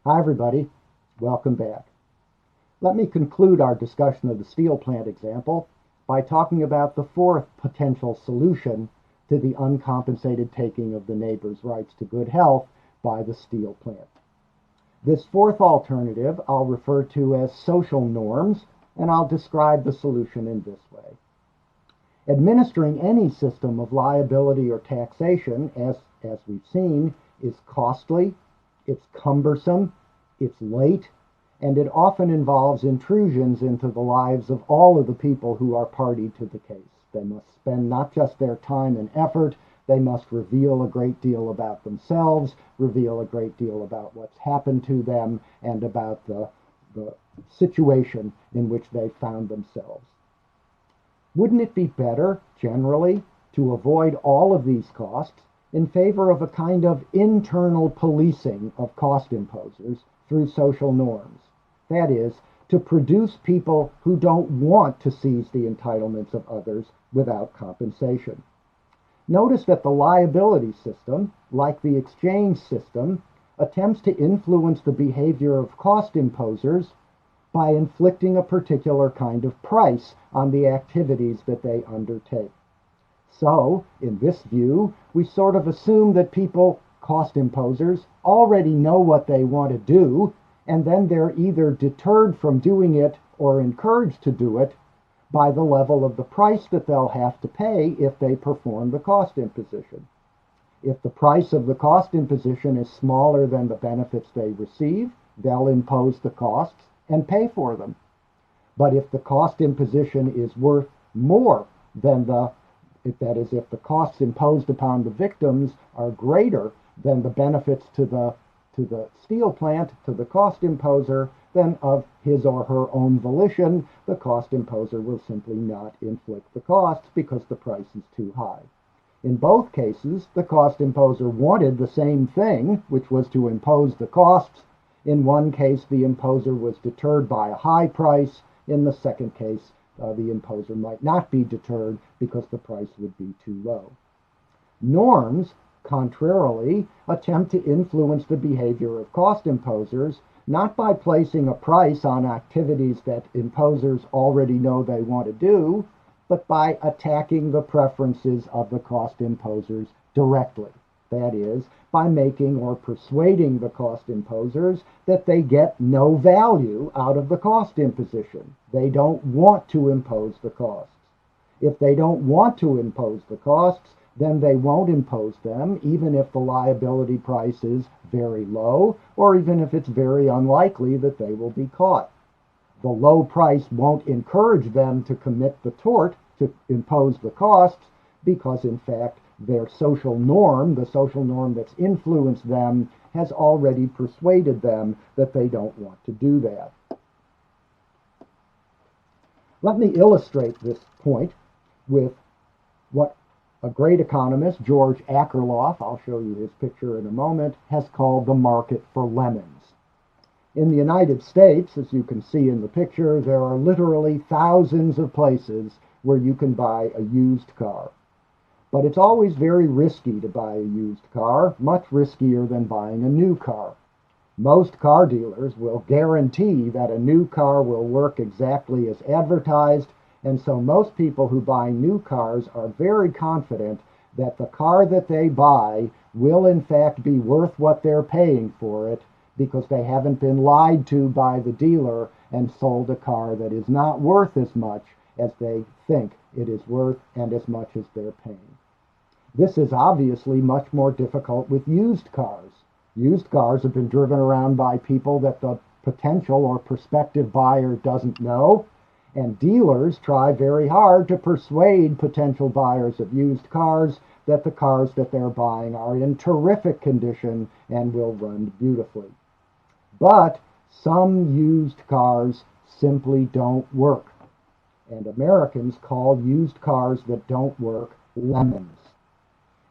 Hi everybody, welcome back. Let me conclude our discussion of the steel plant example by talking about the fourth potential solution to the uncompensated taking of the neighbor's rights to good health by the steel plant. This fourth alternative I'll refer to as social norms, and I'll describe the solution in this way. Administering any system of liability or taxation, as we've seen, is costly, it's cumbersome, it's late, and it often involves intrusions into the lives of all of the people who are party to the case. They must spend not just their time and effort, they must reveal a great deal about themselves, reveal a great deal about what's happened to them, and about the situation in which they found themselves. Wouldn't it be better, generally, to avoid all of these costs in favor of a kind of internal policing of cost imposers through social norms? That is, to produce people who don't want to seize the entitlements of others without compensation. Notice that the liability system, like the exchange system, attempts to influence the behavior of cost imposers by inflicting a particular kind of price on the activities that they undertake. So, in this view, we sort of assume that people, cost imposers, already know what they want to do, and then they're either deterred from doing it or encouraged to do it by the level of the price that they'll have to pay if they perform the cost imposition. If the price of the cost imposition is smaller than the benefits they receive, they'll impose the costs and pay for them. But if the cost imposition is worth more than that is, if the costs imposed upon the victims are greater than the benefits to the steel plant, to the cost imposer, then of his or her own volition, the cost imposer will simply not inflict the costs because the price is too high. In both cases, the cost imposer wanted the same thing, which was to impose the costs. In one case, the imposer was deterred by a high price. In the second case, the imposer might not be deterred because the price would be too low. Norms, contrarily, attempt to influence the behavior of cost imposers, not by placing a price on activities that imposers already know they want to do, but by attacking the preferences of the cost imposers directly. That is, by making or persuading the cost imposers that they get no value out of the cost imposition. They don't want to impose the costs. If they don't want to impose the costs, then they won't impose them, even if the liability price is very low, or even if it's very unlikely that they will be caught. The low price won't encourage them to commit the tort to impose the costs, because in fact their social norm, the social norm that's influenced them, has already persuaded them that they don't want to do that. Let me illustrate this point with what a great economist, George Akerlof, I'll show you his picture in a moment, has called the market for lemons. In the United States, as you can see in the picture, there are literally thousands of places where you can buy a used car. But it's always very risky to buy a used car, much riskier than buying a new car. Most car dealers will guarantee that a new car will work exactly as advertised, and so most people who buy new cars are very confident that the car that they buy will in fact be worth what they're paying for it, because they haven't been lied to by the dealer and sold a car that is not worth as much as they think it is worth and as much as they're paying. This is obviously much more difficult with used cars. Used cars have been driven around by people that the potential or prospective buyer doesn't know, and dealers try very hard to persuade potential buyers of used cars that the cars that they're buying are in terrific condition and will run beautifully. But some used cars simply don't work, and Americans call used cars that don't work lemons.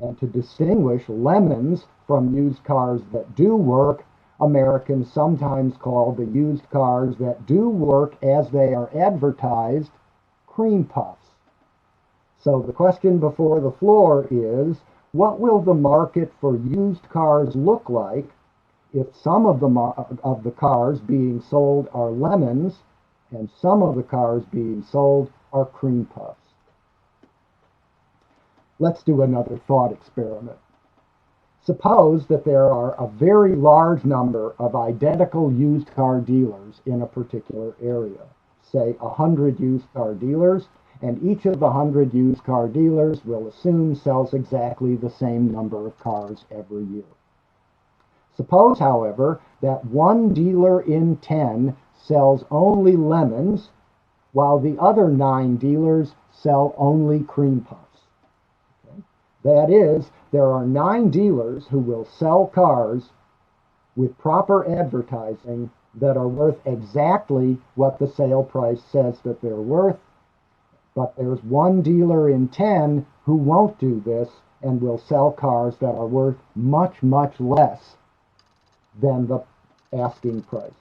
And to distinguish lemons from used cars that do work, Americans sometimes call the used cars that do work as they are advertised cream puffs. So the question before the floor is, what will the market for used cars look like if some of the cars being sold are lemons and some of the cars being sold are cream puffs. Let's do another thought experiment. Suppose that there are a very large number of identical used car dealers in a particular area, say 100 used car dealers, and each of the 100 used car dealers will assume sells exactly the same number of cars every year. Suppose, however, that one dealer in 10 sells only lemons, while the other 9 dealers sell only cream puffs. Okay? That is, there are 9 dealers who will sell cars with proper advertising that are worth exactly what the sale price says that they're worth, but there's one dealer in 10 who won't do this and will sell cars that are worth much, much less than the asking price.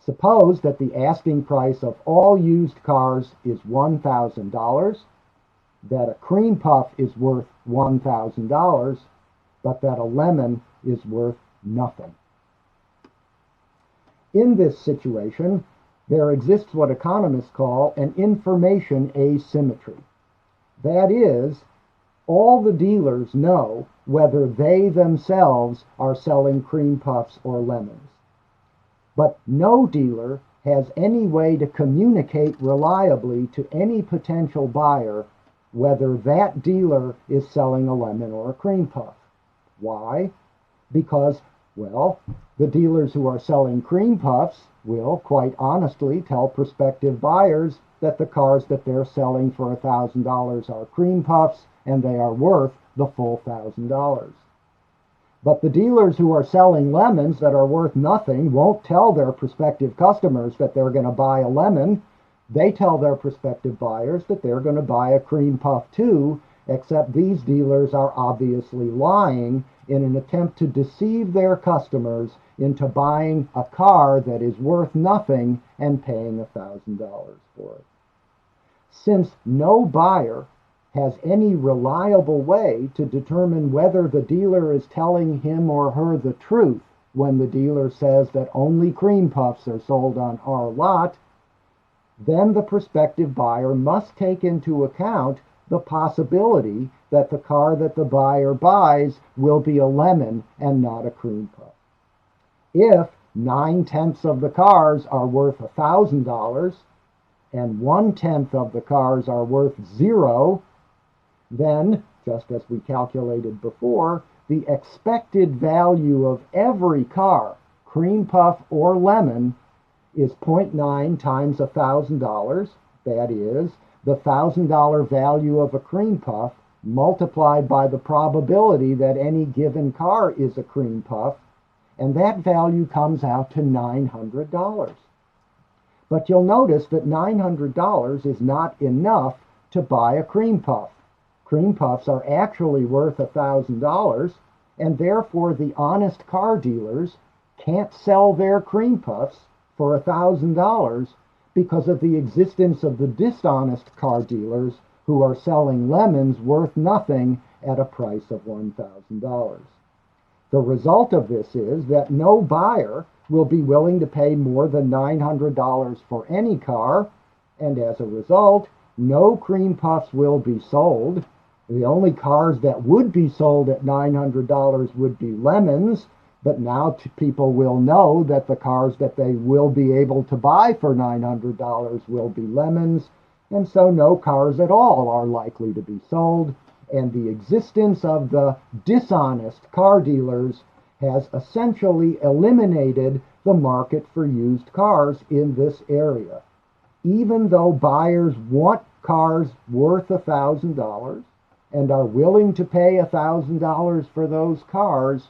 Suppose that the asking price of all used cars is $1,000, that a cream puff is worth $1,000, but that a lemon is worth nothing. In this situation, there exists what economists call an information asymmetry. That is, all the dealers know whether they themselves are selling cream puffs or lemons. But no dealer has any way to communicate reliably to any potential buyer whether that dealer is selling a lemon or a cream puff. Why? Because, well, the dealers who are selling cream puffs will, quite honestly, tell prospective buyers that the cars that they're selling for $1,000 are cream puffs and they are worth the full $1,000. But the dealers who are selling lemons that are worth nothing won't tell their prospective customers that they're going to buy a lemon. They tell their prospective buyers that they're going to buy a cream puff too, except these dealers are obviously lying in an attempt to deceive their customers into buying a car that is worth nothing and paying $1,000 for it. Since no buyer has any reliable way to determine whether the dealer is telling him or her the truth when the dealer says that only cream puffs are sold on our lot, then the prospective buyer must take into account the possibility that the car that the buyer buys will be a lemon and not a cream puff. If 9/10 of the cars are worth $1,000 and 1/10 of the cars are worth 0, then, just as we calculated before, the expected value of every car, cream puff or lemon, is 0.9 times $1,000. That is, the $1,000 value of a cream puff multiplied by the probability that any given car is a cream puff, and that value comes out to $900. But you'll notice that $900 is not enough to buy a cream puff. Cream puffs are actually worth $1,000, and therefore the honest car dealers can't sell their cream puffs for $1,000 because of the existence of the dishonest car dealers who are selling lemons worth nothing at a price of $1,000. The result of this is that no buyer will be willing to pay more than $900 for any car, and as a result, no cream puffs will be sold. The only cars that would be sold at $900 would be lemons, but now people will know that the cars that they will be able to buy for $900 will be lemons, and so no cars at all are likely to be sold, and the existence of the dishonest car dealers has essentially eliminated the market for used cars in this area. Even though buyers want cars worth $1,000 and are willing to pay $1,000 for those cars,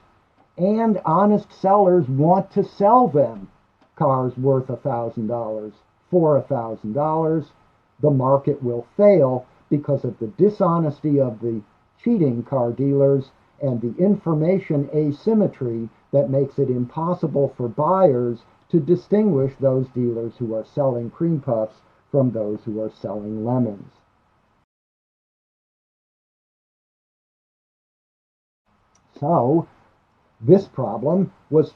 and honest sellers want to sell them cars worth $1,000 for $1,000, the market will fail because of the dishonesty of the cheating car dealers and the information asymmetry that makes it impossible for buyers to distinguish those dealers who are selling cream puffs from those who are selling lemons. So, this problem was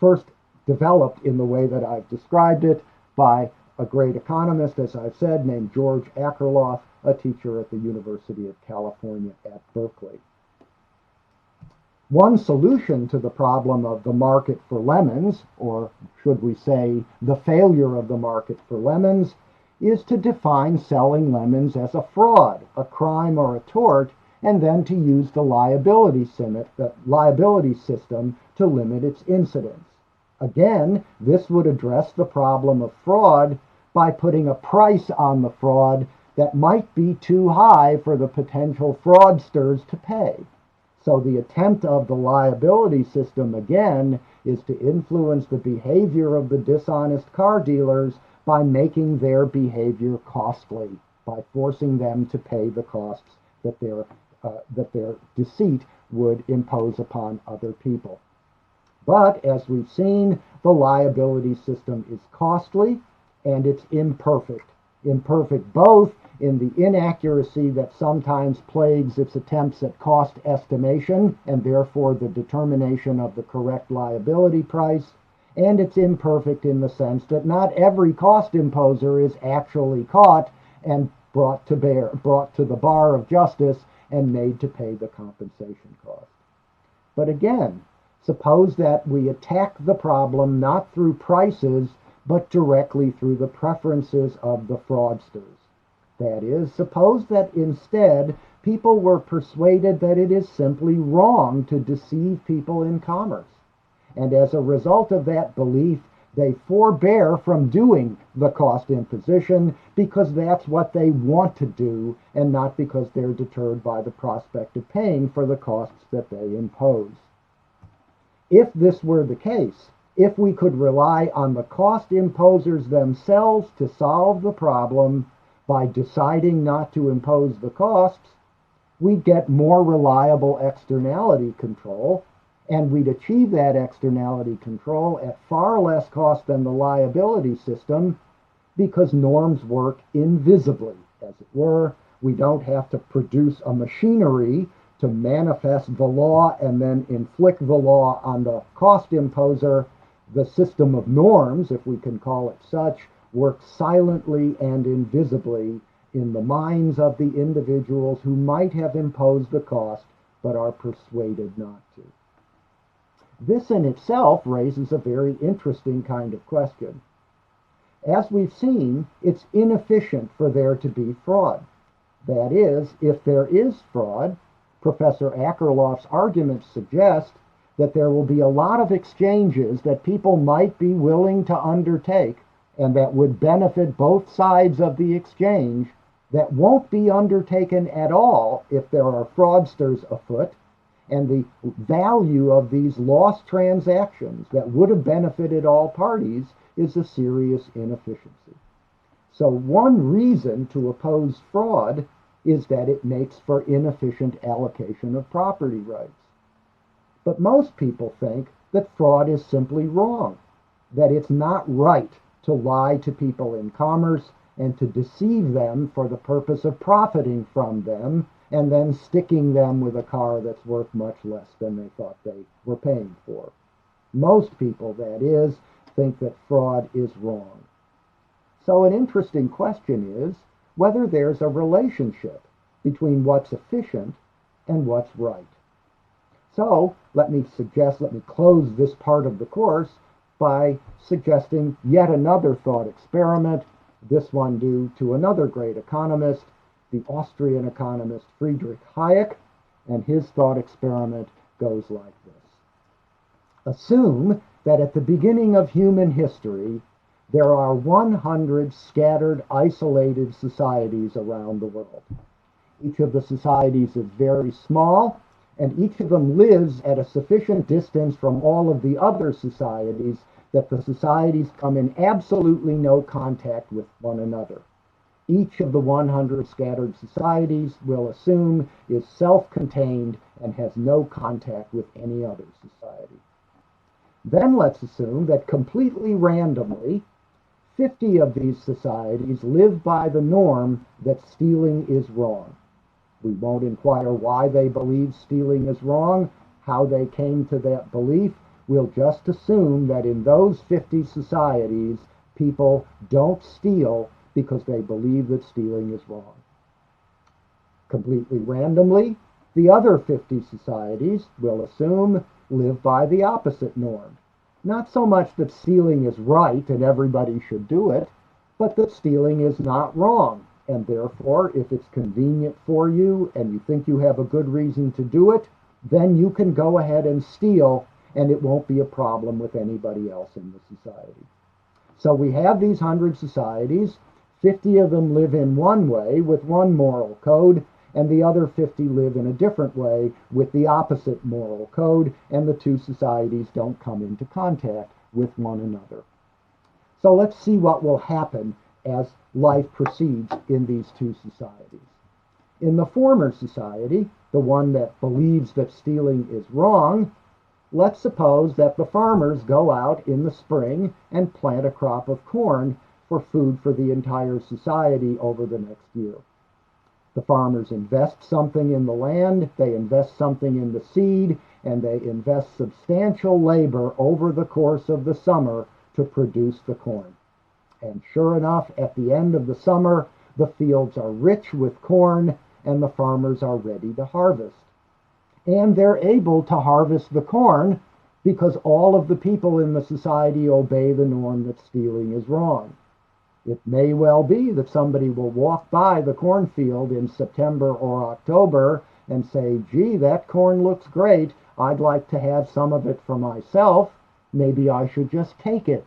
first developed in the way that I've described it by a great economist, as I've said, named George Akerlof, a teacher at the University of California at Berkeley. One solution to the problem of the market for lemons, or should we say the failure of the market for lemons, is to define selling lemons as a fraud, a crime, or a tort, and then to use the liability system to limit its incidence. Again, this would address the problem of fraud by putting a price on the fraud that might be too high for the potential fraudsters to pay. So the attempt of the liability system, again, is to influence the behavior of the dishonest car dealers by making their behavior costly, by forcing them to pay the costs that their deceit would impose upon other people. But, as we've seen, the liability system is costly and it's imperfect. Imperfect both in the inaccuracy that sometimes plagues its attempts at cost estimation and therefore the determination of the correct liability price, and it's imperfect in the sense that not every cost imposer is actually caught and brought to the bar of justice and made to pay the compensation cost. But again, suppose that we attack the problem not through prices, but directly through the preferences of the fraudsters. That is, suppose that instead people were persuaded that it is simply wrong to deceive people in commerce. And as a result of that belief, they forbear from doing the cost imposition because that's what they want to do and not because they're deterred by the prospect of paying for the costs that they impose. If this were the case, if we could rely on the cost imposers themselves to solve the problem by deciding not to impose the costs, we'd get more reliable externality control, and we'd achieve that externality control at far less cost than the liability system because norms work invisibly, as it were. We don't have to produce a machinery to manifest the law and then inflict the law on the cost imposer. The system of norms, if we can call it such, works silently and invisibly in the minds of the individuals who might have imposed the cost but are persuaded not to. This in itself raises a very interesting kind of question. As we've seen, it's inefficient for there to be fraud. That is, if there is fraud, Professor Akerlof's arguments suggest that there will be a lot of exchanges that people might be willing to undertake and that would benefit both sides of the exchange that won't be undertaken at all if there are fraudsters afoot, and the value of these lost transactions that would have benefited all parties is a serious inefficiency. So one reason to oppose fraud is that it makes for inefficient allocation of property rights. But most people think that fraud is simply wrong, that it's not right to lie to people in commerce and to deceive them for the purpose of profiting from them and then sticking them with a car that's worth much less than they thought they were paying for. Most people, that is, think that fraud is wrong. So an interesting question is whether there's a relationship between what's efficient and what's right. So let me close this part of the course by suggesting yet another thought experiment, this one due to another great economist, the Austrian economist Friedrich Hayek, and his thought experiment goes like this. Assume that at the beginning of human history, there are 100 scattered, isolated societies around the world. Each of the societies is very small, and each of them lives at a sufficient distance from all of the other societies that the societies come in absolutely no contact with one another. Each of the 100 scattered societies, we'll assume, is self-contained and has no contact with any other society. Then let's assume that completely randomly, 50 of these societies live by the norm that stealing is wrong. We won't inquire why they believe stealing is wrong, how they came to that belief, we'll just assume that in those 50 societies, people don't steal because they believe that stealing is wrong. Completely randomly, the other 50 societies, we'll assume, live by the opposite norm. Not so much that stealing is right and everybody should do it, but that stealing is not wrong. And therefore, if it's convenient for you and you think you have a good reason to do it, then you can go ahead and steal, and it won't be a problem with anybody else in the society. So we have these 100 societies. 50 of them live in one way with one moral code, and the other 50 live in a different way with the opposite moral code, and the two societies don't come into contact with one another. So let's see what will happen as life proceeds in these two societies. In the former society, the one that believes that stealing is wrong, let's suppose that the farmers go out in the spring and plant a crop of corn for food for the entire society over the next year. The farmers invest something in the land, they invest something in the seed, and they invest substantial labor over the course of the summer to produce the corn. And sure enough, at the end of the summer, the fields are rich with corn and the farmers are ready to harvest. And they're able to harvest the corn because all of the people in the society obey the norm that stealing is wrong. It may well be that somebody will walk by the cornfield in September or October and say, gee, that corn looks great. I'd like to have some of it for myself. Maybe I should just take it.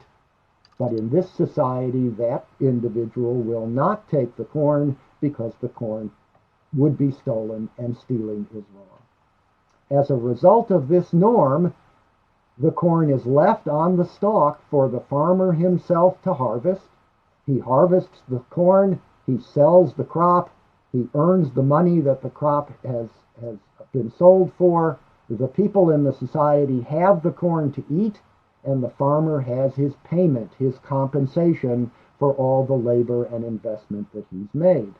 But in this society, that individual will not take the corn because the corn would be stolen and stealing is wrong. As a result of this norm, the corn is left on the stalk for the farmer himself to harvest. He harvests the corn, he sells the crop, he earns the money that the crop has been sold for. The people in the society have the corn to eat, and the farmer has his payment, his compensation for all the labor and investment that he's made.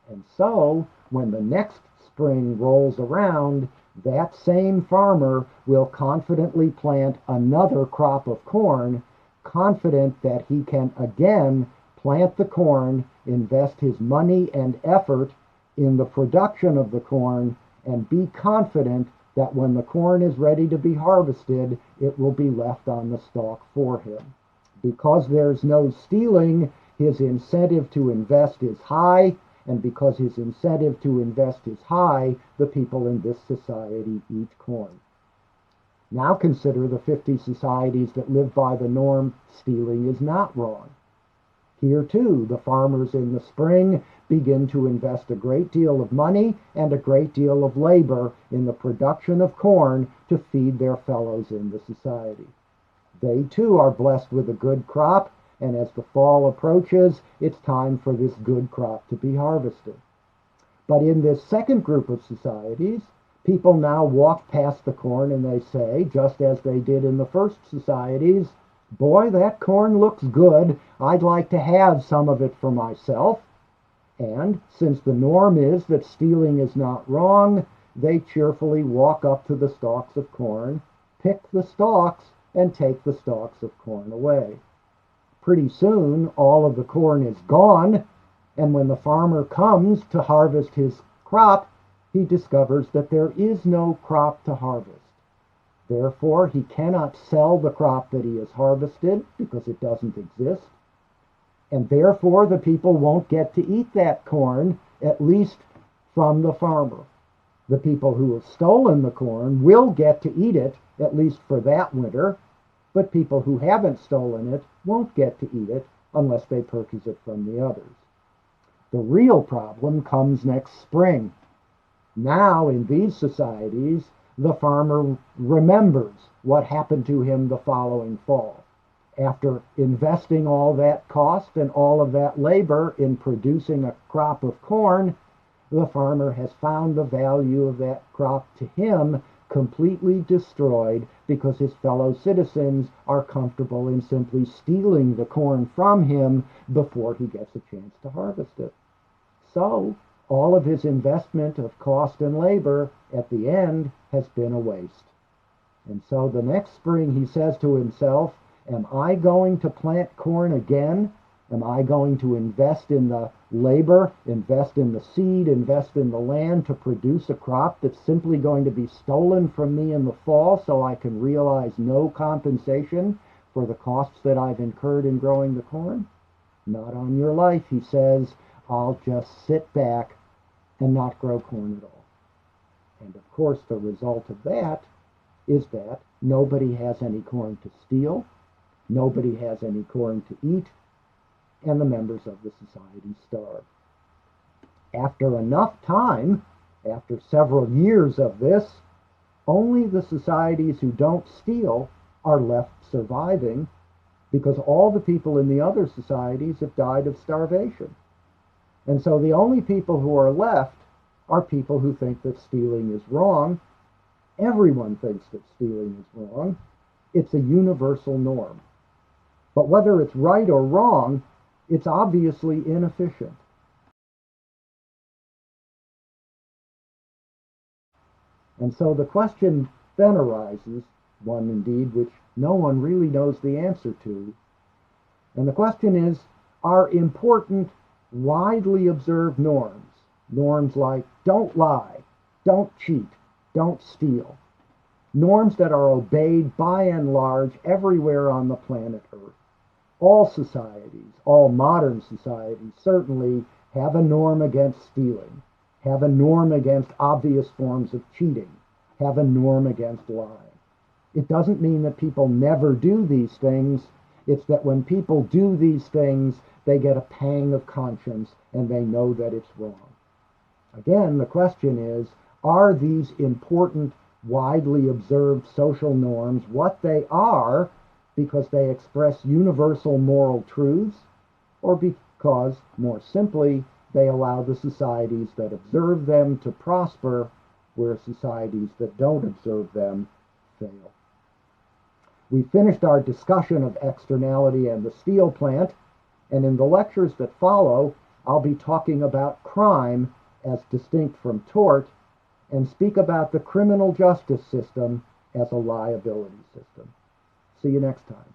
And so, when the next spring rolls around, that same farmer will confidently plant another crop of corn, confident that he can again plant the corn, invest his money and effort in the production of the corn, and be confident that when the corn is ready to be harvested, it will be left on the stalk for him. Because there's no stealing, his incentive to invest is high, and because his incentive to invest is high, the people in this society eat corn. Now consider the 50 societies that live by the norm, stealing is not wrong. Here too, the farmers in the spring begin to invest a great deal of money and a great deal of labor in the production of corn to feed their fellows in the society. They too are blessed with a good crop, and as the fall approaches, it's time for this good crop to be harvested. But in this second group of societies, people now walk past the corn and they say, just as they did in the first societies, boy, that corn looks good. I'd like to have some of it for myself. And since the norm is that stealing is not wrong, they cheerfully walk up to the stalks of corn, pick the stalks, and take the stalks of corn away. Pretty soon, all of the corn is gone, and when the farmer comes to harvest his crop, he discovers that there is no crop to harvest. Therefore, he cannot sell the crop that he has harvested because it doesn't exist. And therefore, the people won't get to eat that corn, at least from the farmer. The people who have stolen the corn will get to eat it, at least for that winter, but people who haven't stolen it won't get to eat it unless they purchase it from the others. The real problem comes next spring. Now, in these societies, the farmer remembers what happened to him the following fall. After investing all that cost and all of that labor in producing a crop of corn, the farmer has found the value of that crop to him completely destroyed because his fellow citizens are comfortable in simply stealing the corn from him before he gets a chance to harvest it. So, all of his investment of cost and labor at the end has been a waste. And so the next spring he says to himself, am I going to plant corn again? Am I going to invest in the labor, invest in the seed, invest in the land to produce a crop that's simply going to be stolen from me in the fall so I can realize no compensation for the costs that I've incurred in growing the corn? Not on your life, he says. I'll just sit back and not grow corn at all. And of course, the result of that is that nobody has any corn to steal, nobody has any corn to eat, and the members of the society starve. After enough time, after several years of this, only the societies who don't steal are left surviving because all the people in the other societies have died of starvation. And so the only people who are left are people who think that stealing is wrong. Everyone thinks that stealing is wrong. It's a universal norm. But whether it's right or wrong, it's obviously inefficient. And so the question then arises, one indeed which no one really knows the answer to, and the question is, are important, widely observed norms like don't lie, don't cheat, don't steal, norms that are obeyed by and large everywhere on the planet Earth. All societies, all modern societies certainly have a norm against stealing, have a norm against obvious forms of cheating, have a norm against lying. It doesn't mean that people never do these things. It's that when people do these things, they get a pang of conscience and they know that it's wrong. Again, the question is, are these important, widely observed social norms what they are because they express universal moral truths, or because, more simply, they allow the societies that observe them to prosper, where societies that don't observe them fail? We finished our discussion of externality and the steel plant, and in the lectures that follow, I'll be talking about crime as distinct from tort, and speak about the criminal justice system as a liability system. See you next time.